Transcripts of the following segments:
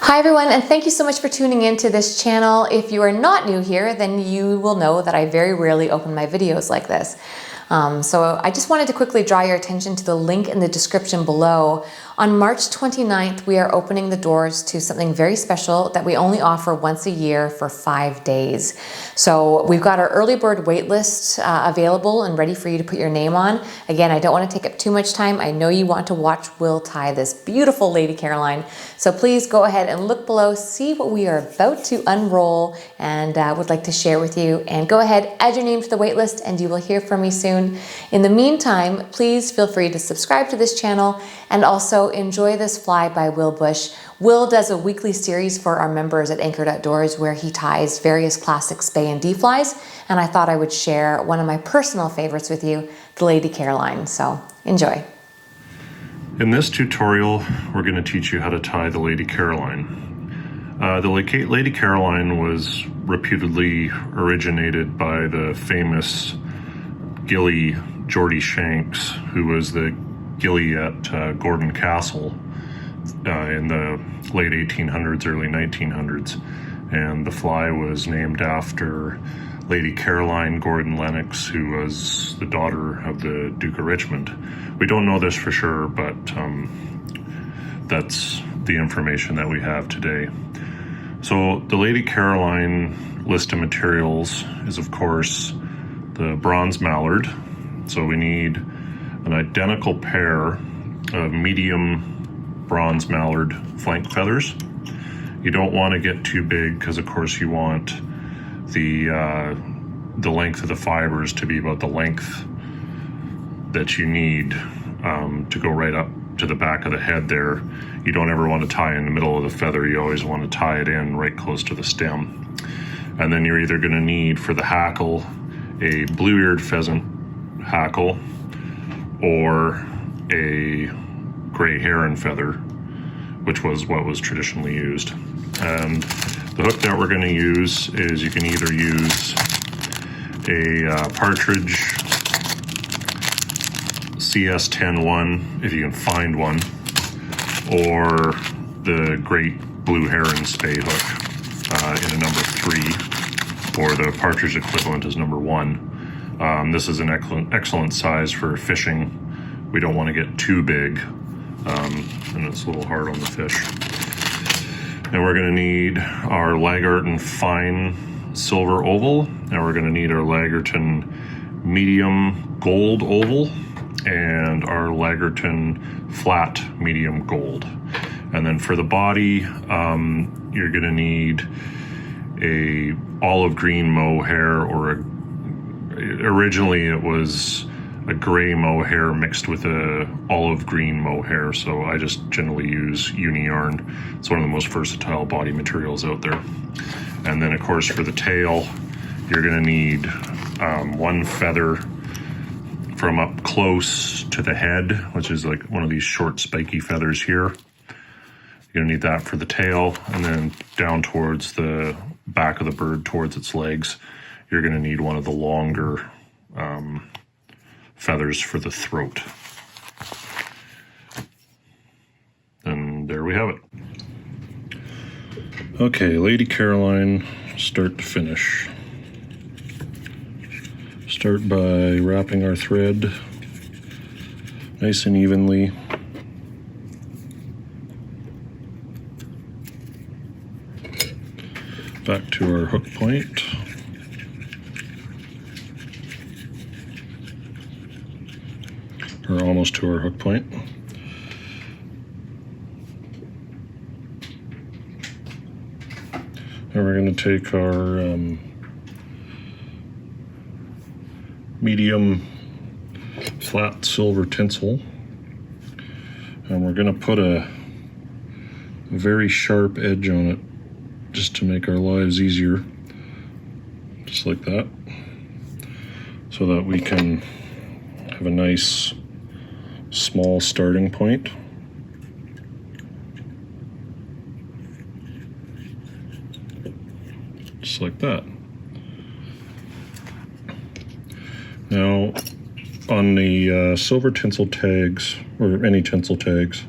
Hi everyone, and thank you so much for tuning into this channel. If you are not new here, then you will know that I very rarely open my videos like this. So I just wanted to quickly draw your attention to the link in the description below. On March 29th, we are opening the doors to something very special that we only offer once a year for 5 days. So we've got our early bird wait list available and ready for you to put your name on. Again, I don't want to take up too much time. I know you want to watch Will tie this beautiful Lady Caroline. So please go ahead and look below, see what we are about to unroll and would like to share with you. And go ahead, add your name to the wait list and you will hear from me soon. In the meantime, please feel free to subscribe to this channel and also enjoy this fly by Will Bush. Will does a weekly series for our members at Anchored Outdoors where he ties various classic spay and D flies, and I thought I would share one of my personal favorites with you, the Lady Caroline. So enjoy. In this tutorial, we're going to teach you how to tie the Lady Caroline. The Lady Caroline was reputedly originated by the famous gilly Geordie Shanks, who was the gilly at Gordon Castle in the late 1800s, early 1900s. And the fly was named after Lady Caroline Gordon Lennox, who was the daughter of the Duke of Richmond. We don't know this for sure, but that's the information that we have today. So the Lady Caroline list of materials is, of course, the bronze mallard. So we need an identical pair of medium bronze mallard flank feathers. You don't want to get too big because, of course, you want the length of the fibers to be about the length that you need to go right up to the back of the head there. You don't ever want to tie in the middle of the feather. You always want to tie it in right close to the stem. And then you're either going to need, for the hackle, a blue-eared pheasant hackle or a gray heron feather, which was what was traditionally used. And the hook that we're going to use is, you can either use a partridge CS10-1 if you can find one, or the great blue heron spay hook in a number 3, or the partridge equivalent is number 1. This is an excellent size for fishing. We don't want to get too big, and it's a little hard on the fish. And we're going to need our Lagarton fine silver oval, and we're going to need our Lagarton medium gold oval, and our Lagarton flat medium gold. And then for the body, you're going to need a olive green mohair, or originally it was a gray mohair mixed with a olive green mohair, so I just generally use uni yarn. It's one of the most versatile body materials out there. And then, of course, for the tail, you're going to need one feather from up close to the head, which is like one of these short spiky feathers here. You're going to need that for the tail, and then down towards the back of the bird, towards its legs, you're going to need one of the longer feathers for the throat. And there we have it. Okay, Lady Caroline, start to finish. Start by wrapping our thread nice and evenly. Back to our hook point. Or almost to our hook point. And we're going to take our medium flat silver tinsel, and we're going to put a very sharp edge on it just to make our lives easier, just like that, so that we can have a nice small starting point. Just like that. Now, on the silver tinsel tags, or any tinsel tags,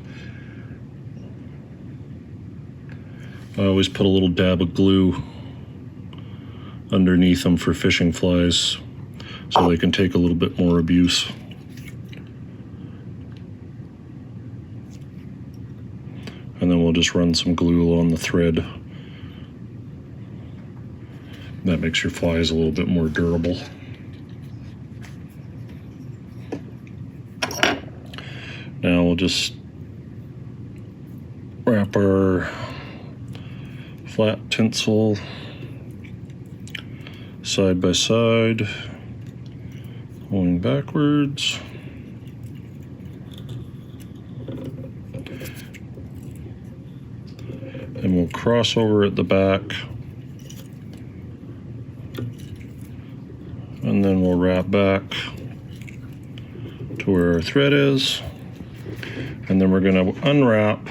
I always put a little dab of glue underneath them for fishing flies so they can take a little bit more abuse. And then we'll just run some glue on the thread. That makes your flies a little bit more durable. Now we'll just wrap our flat tinsel side by side, going backwards. And we'll cross over at the back. And then we'll wrap back to where our thread is. And then we're going to unwrap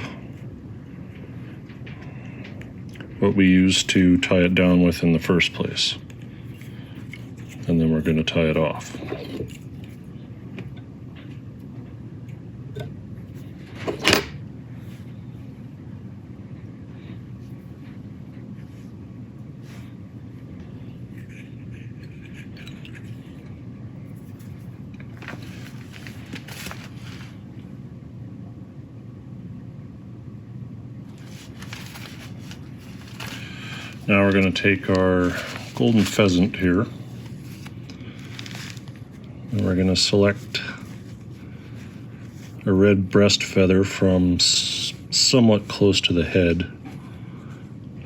what we used to tie it down with in the first place. And then we're going to tie it off. Now we're going to take our golden pheasant here, and we're going to select a red breast feather from somewhat close to the head.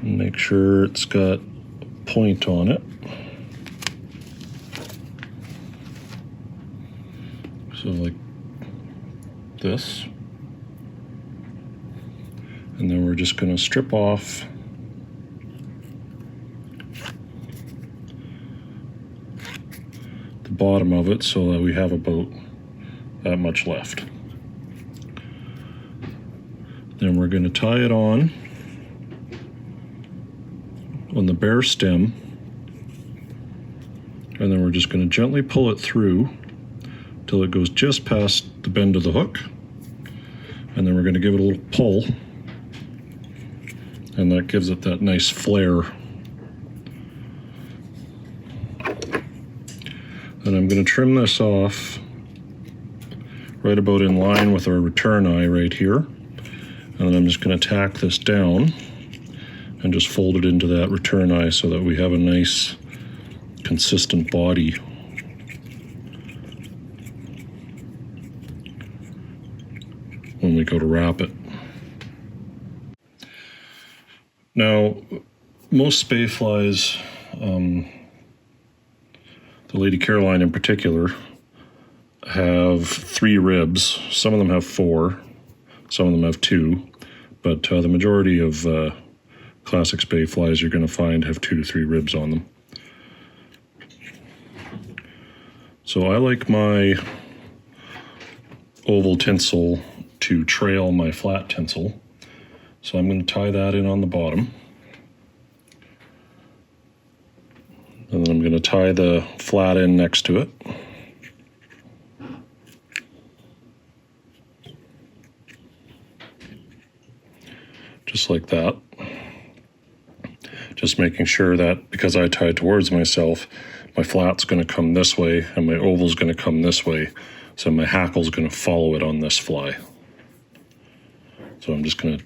And make sure it's got a point on it. So like this. And then we're just going to strip off bottom of it so that we have about that much left. Then we're going to tie it on the bare stem, and then we're just going to gently pull it through till it goes just past the bend of the hook, and then we're going to give it a little pull, and that gives it that nice flare. And I'm going to trim this off right about in line with our return eye right here. And then I'm just going to tack this down and just fold it into that return eye so that we have a nice consistent body. When we go to wrap it. Now, most spay flies, the Lady Caroline in particular, have 3 ribs. Some of them have 4, some of them have 2, but the majority of classic spay flies you're going to find have 2 to 3 ribs on them. So I like my oval tinsel to trail my flat tinsel, so I'm going to tie that in on the bottom. And then I'm going to tie the flat end next to it. Just like that. Just making sure that because I tie towards myself, my flat's going to come this way and my oval's going to come this way. So my hackle's going to follow it on this fly. So I'm just going to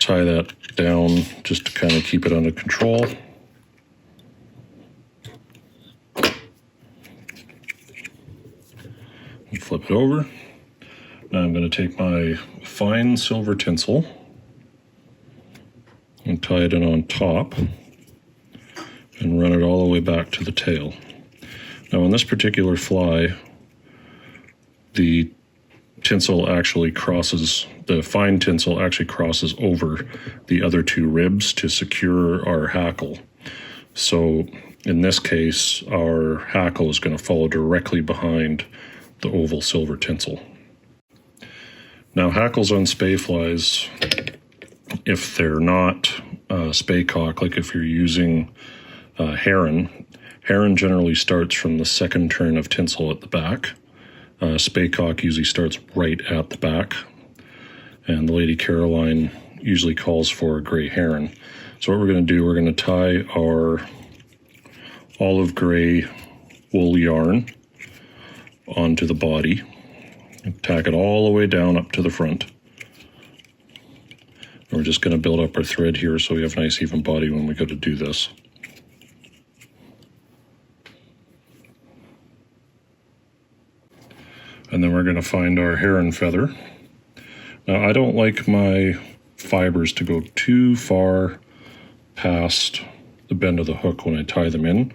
tie that down just to kind of keep it under control. And flip it over. Now I'm going to take my fine silver tinsel and tie it in on top and run it all the way back to the tail. Now on this particular fly, the tinsel actually crosses, the fine tinsel actually crosses over the other 2 ribs to secure our hackle. So in this case, our hackle is going to follow directly behind the oval silver tinsel. Now hackles on spay flies, if they're not spaycock, like if you're using heron generally starts from the second turn of tinsel at the back. Spaycock usually starts right at the back, and the Lady Caroline usually calls for a gray heron. So what we're going to do, we're going to tie our olive gray wool yarn onto the body, and tack it all the way down up to the front. And we're just going to build up our thread here so we have a nice even body when we go to do this. And then we're going to find our heron feather. Now I don't like my fibers to go too far past the bend of the hook when I tie them in.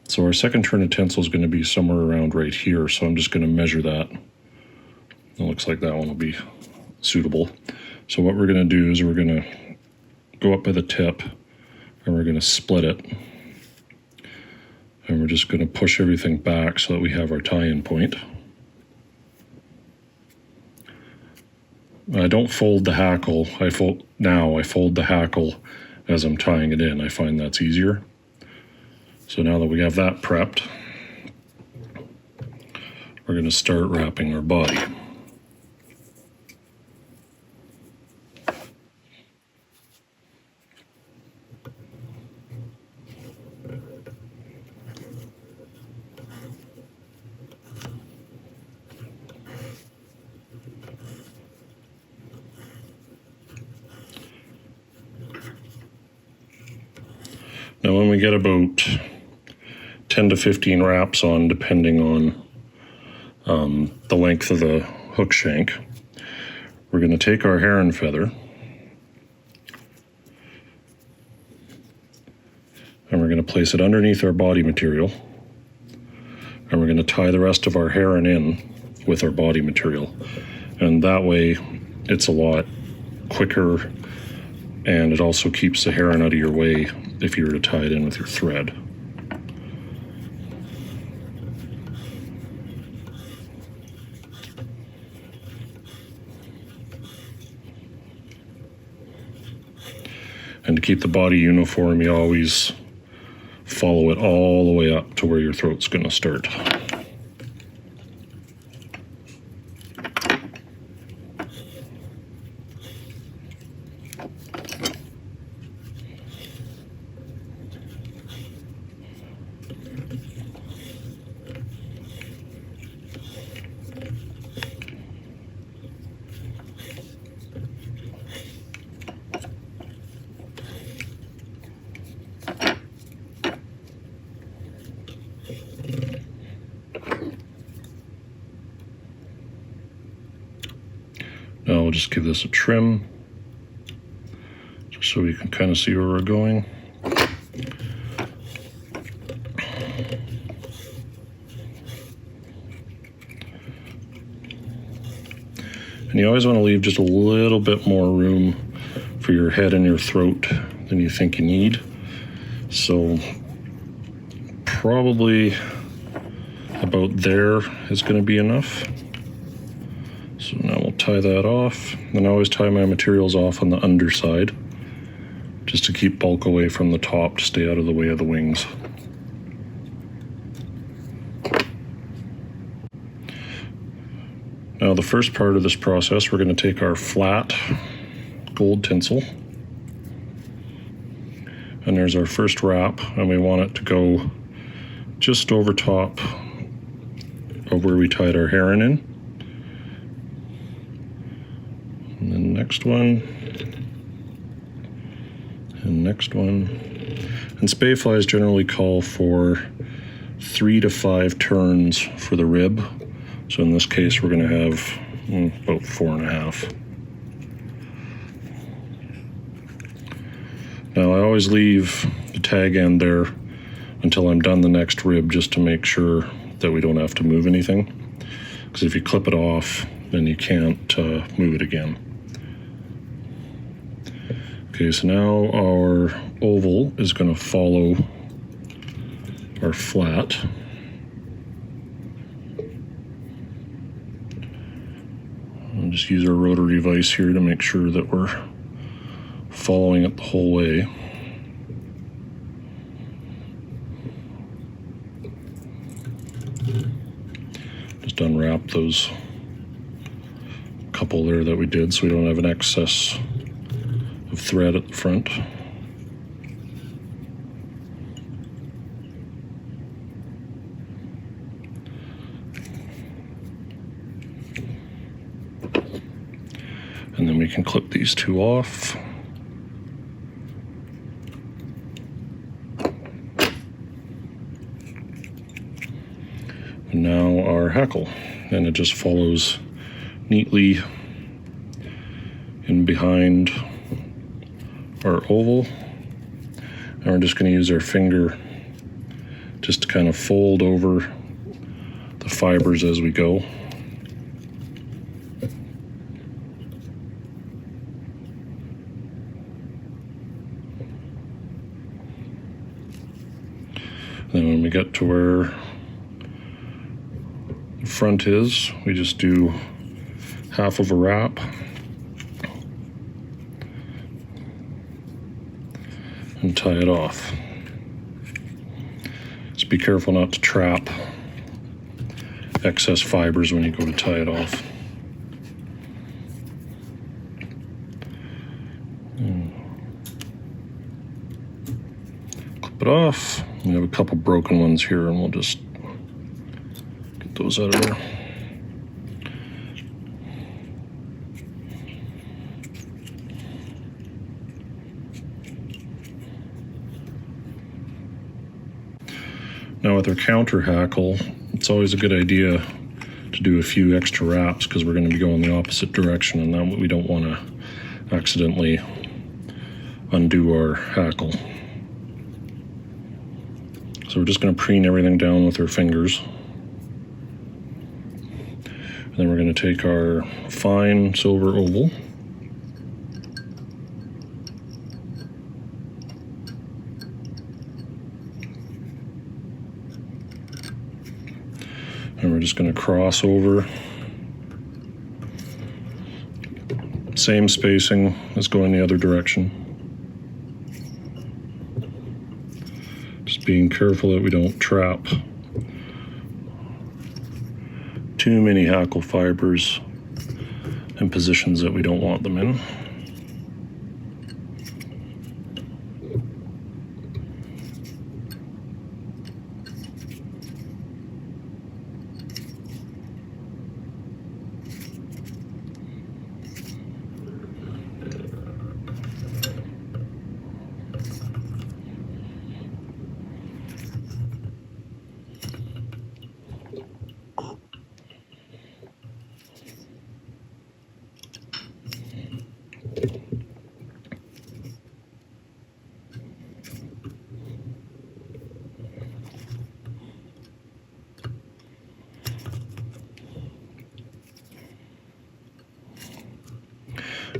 So our second turn of tinsel is going to be somewhere around right here, so I'm just going to measure that. It looks like that one will be suitable. So what we're going to do is we're going to go up by the tip and we're going to split it. And we're just going to push everything back so that we have our tie-in point. I don't fold the hackle. I fold the hackle as I'm tying it in. I find that's easier. So now that we have that prepped, we're going to start wrapping our body. Now when we get about 10 to 15 wraps on, depending on the length of the hook shank, we're going to take our heron feather and we're going to place it underneath our body material, and we're going to tie the rest of our heron in with our body material. And that way it's a lot quicker, and it also keeps the heron out of your way if you were to tie it in with your thread. And to keep the body uniform, you always follow it all the way up to where your throat's going to start. Now we'll just give this a trim, just so we can kind of see where we're going. And you always want to leave just a little bit more room for your head and your throat than you think you need. So probably about there is going to be enough. So now we'll tie that off. And I always tie my materials off on the underside, just to keep bulk away from the top, to stay out of the way of the wings. Now the first part of this process, we're going to take our flat gold tinsel, and there's our first wrap, and we want it to go just over top of where we tied our heron in. And then next one, and next one. And spay flies generally call for 3 to 5 turns for the rib. So in this case, we're going to have about 4.5. Now I always leave the tag end there until I'm done the next rib, just to make sure that we don't have to move anything. Because if you clip it off, then you can't move it again. Okay, so now our oval is going to follow our flat. I'll just use our rotary vise here to make sure that we're following it the whole way. Just unwrap those couple there that we did so we don't have an excess of thread at the front. And then we can clip these two off. And now our hackle, and it just follows neatly in behind our oval. And we're just going to use our finger just to kind of fold over the fibers as we go. Then when we get to where the front is, we just do half of a wrap. And tie it off. Just be careful not to trap excess fibers when you go to tie it off. Clip it off. We have a couple broken ones here, and we'll just get those out of there. Now with our counter hackle, it's always a good idea to do a few extra wraps because we're going to be going the opposite direction, and then we don't want to accidentally undo our hackle. So we're just going to preen everything down with our fingers. And then we're going to take our fine silver oval. And we're just going to cross over. Same spacing as going the other direction. Just being careful that we don't trap too many hackle fibers in positions that we don't want them in.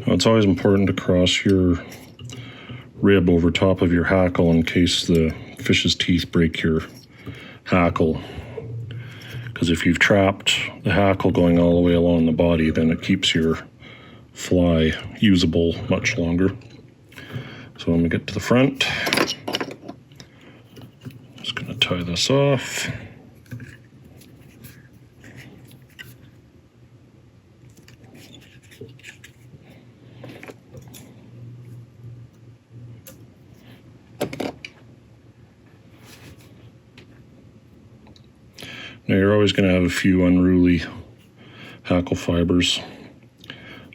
Now, it's always important to cross your rib over top of your hackle in case the fish's teeth break your hackle. Because if you've trapped the hackle going all the way along the body, then it keeps your fly usable much longer. So when we get to the front, just going to tie this off. Now you're always going to have a few unruly hackle fibers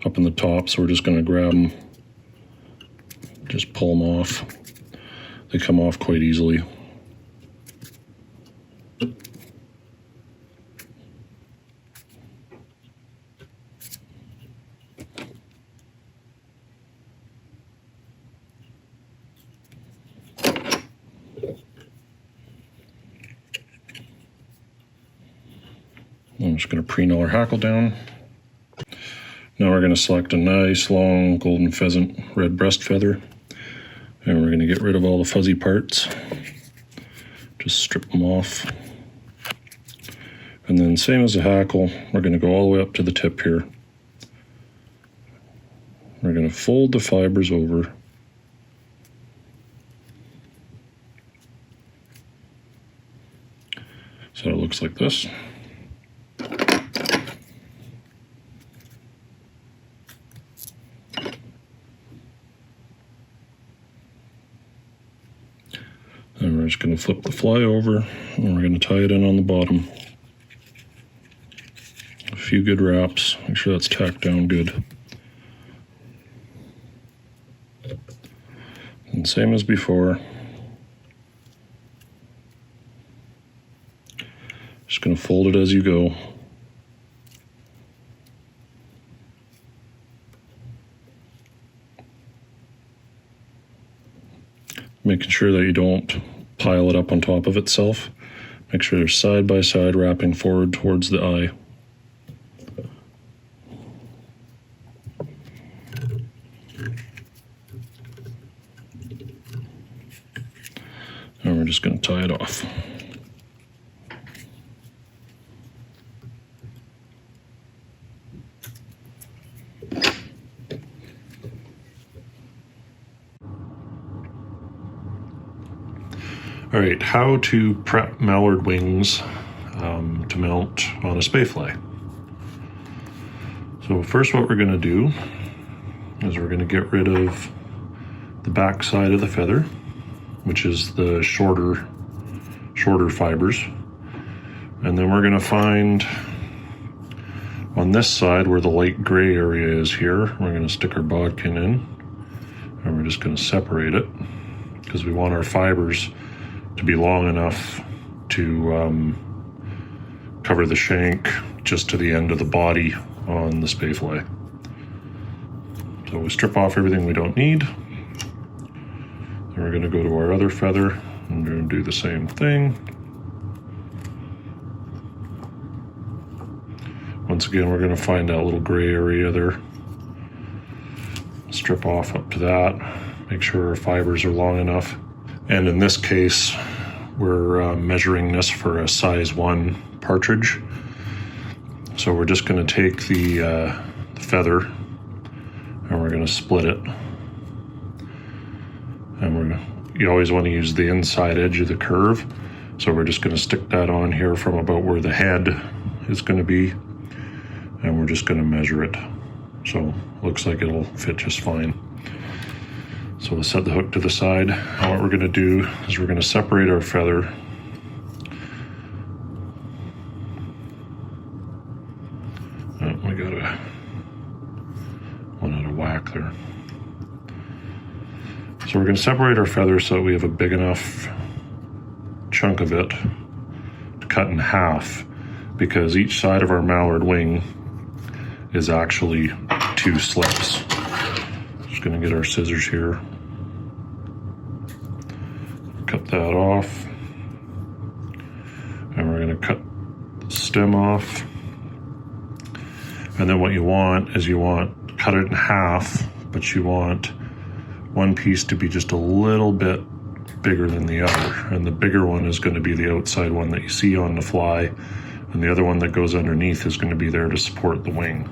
up in the top, so we're just going to grab them, just pull them off. They come off quite easily. I'm just going to preen all our hackle down. Now we're going to select a nice long golden pheasant red breast feather, and we're going to get rid of all the fuzzy parts. Just strip them off. And then same as the hackle, we're going to go all the way up to the tip here. We're going to fold the fibers over. So it looks like this. And we're just going to flip the fly over and we're going to tie it in on the bottom. A few good wraps, make sure that's tacked down good. And same as before. Just going to fold it as you go. Making sure that you don't pile it up on top of itself. Make sure they're side by side, wrapping forward towards the eye. And we're just going to tie it off. All right, how to prep mallard wings to mount on a spay fly. So first what we're going to do is we're going to get rid of the back side of the feather, which is the shorter fibers. And then we're going to find on this side where the light gray area is here, we're going to stick our bodkin in and we're just going to separate it because we want our fibers to be long enough to cover the shank just to the end of the body on the spay fly. So we strip off everything we don't need. Then we're going to go to our other feather and we're going to do the same thing. Once again, we're going to find that little gray area there. Strip off up to that. Make sure our fibers are long enough. And in this case, we're measuring this for a size 1 partridge. So we're just going to take the feather and we're going to split it. And you always want to use the inside edge of the curve. So we're just going to stick that on here from about where the head is going to be. And we're just going to measure it. So looks like it'll fit just fine. So we'll set the hook to the side. And what we're going to do is we're going to separate our feather. We got one out of whack there. So we're going to separate our feather so that we have a big enough chunk of it to cut in half, because each side of our mallard wing is actually 2 slips. Just going to get our scissors here. Cut that off. And we're going to cut the stem off. And then what you want is cut it in half, but you want one piece to be just a little bit bigger than the other. And the bigger one is going to be the outside one that you see on the fly, and the other one that goes underneath is going to be there to support the wing.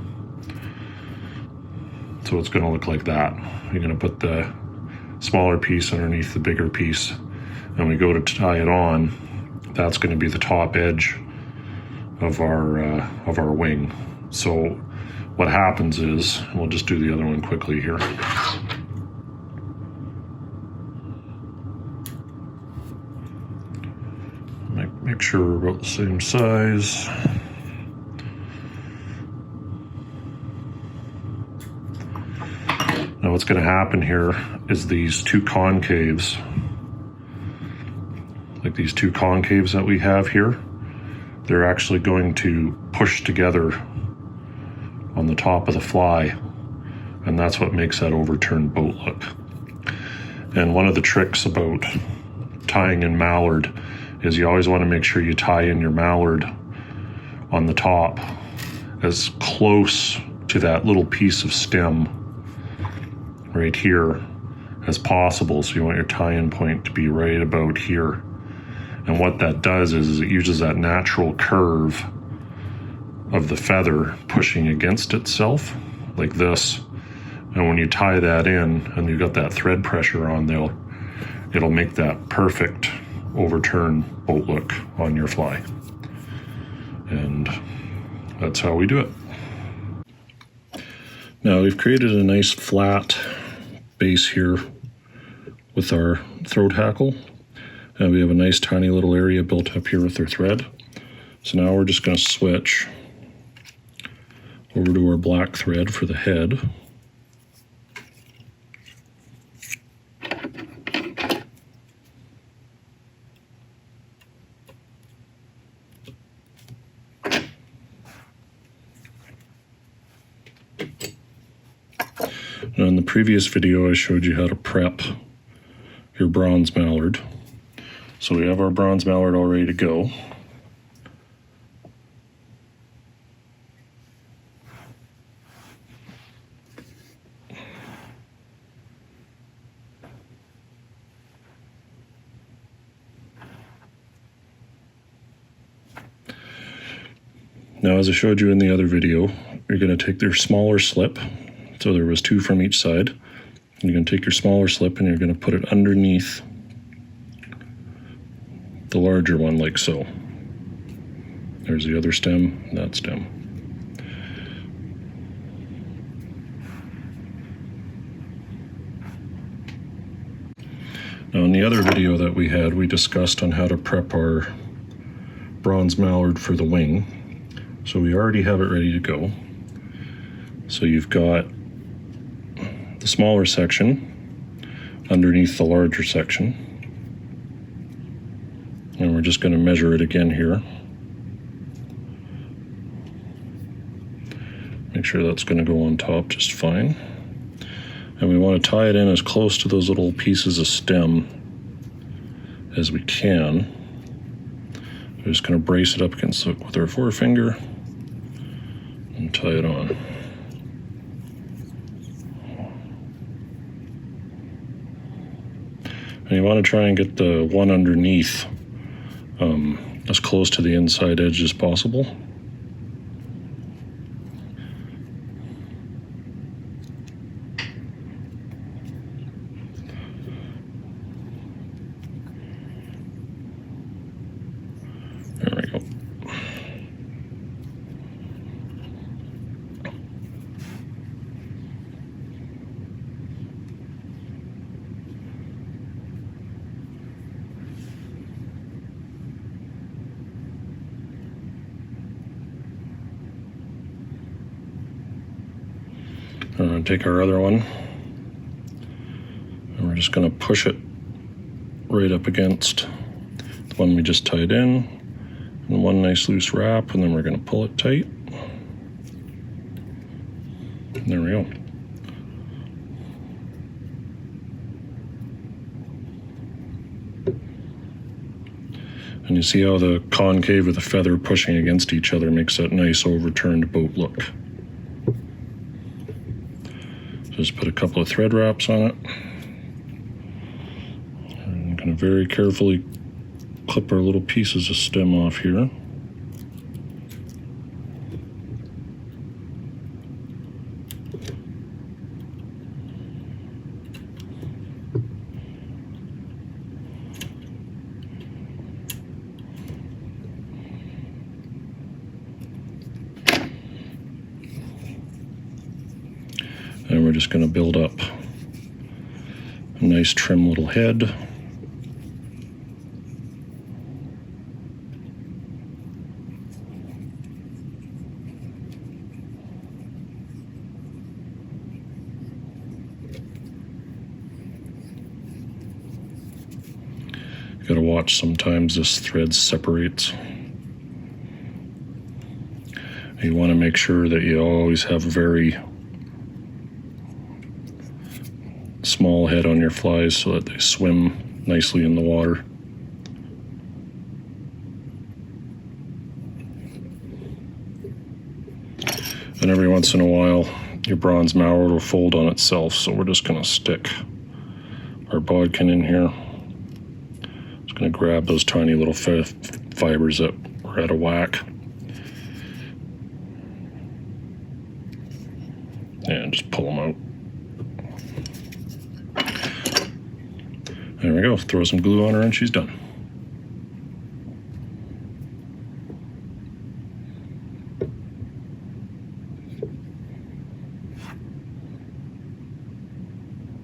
So it's going to look like that. You're going to put the smaller piece underneath the bigger piece, and we go to tie it on. That's going to be the top edge of our wing. So what happens is, and we'll just do the other one quickly here. Make sure we're about the same size. Now what's going to happen here is these 2 concaves, like these 2 concaves that we have here, they're actually going to push together on the top of the fly, and that's what makes that overturned boat look. And one of the tricks about tying in mallard is you always want to make sure you tie in your mallard on the top as close to that little piece of stem right here as possible. So you want your tie-in point to be right about here. And what that does is it uses that natural curve of the feather pushing against itself like this. And when you tie that in and you've got that thread pressure on there, it'll make that perfect overturn boat look on your fly. And that's how we do it. Now we've created a nice flat base here with our throat hackle. And we have a nice tiny little area built up here with our thread. So now we're just going to switch over to our black thread for the head. Now in the previous video I showed you how to prep your bronze mallard. So we have our bronze mallard all ready to go. Now, as I showed you in the other video, you're going to take your smaller slip. So there was 2 from each side. You're going to take your smaller slip and you're going to put it underneath the larger one, like so. There's the other stem, and that stem. Now, in the other video that we had, we discussed on how to prep our bronze mallard for the wing. So we already have it ready to go. So you've got the smaller section underneath the larger section. And we're just going to measure it again here. Make sure that's going to go on top just fine. And we want to tie it in as close to those little pieces of stem as we can. We're just going to brace it up against the hook with our forefinger and tie it on. And you want to try and get the one underneath as close to the inside edge as possible. There we go. Take our other one, and we're just going to push it right up against the one we just tied in, and one nice loose wrap, and then we're going to pull it tight. And there we go. And you see how the concave with the feather pushing against each other makes that nice overturned boat look. Just put a couple of thread wraps on it. And I'm going to very carefully clip our little pieces of stem off here. And we're just going to build up a nice trim little head. You gotta watch, sometimes this thread separates. You want to make sure that you always have a very small head on your flies so that they swim nicely in the water. And every once in a while your bronze mallard will fold on itself, so we're just going to stick our bodkin in here. Just going to grab those tiny little fibers that were out of whack and just pull them out. There we go, throw some glue on her and she's done.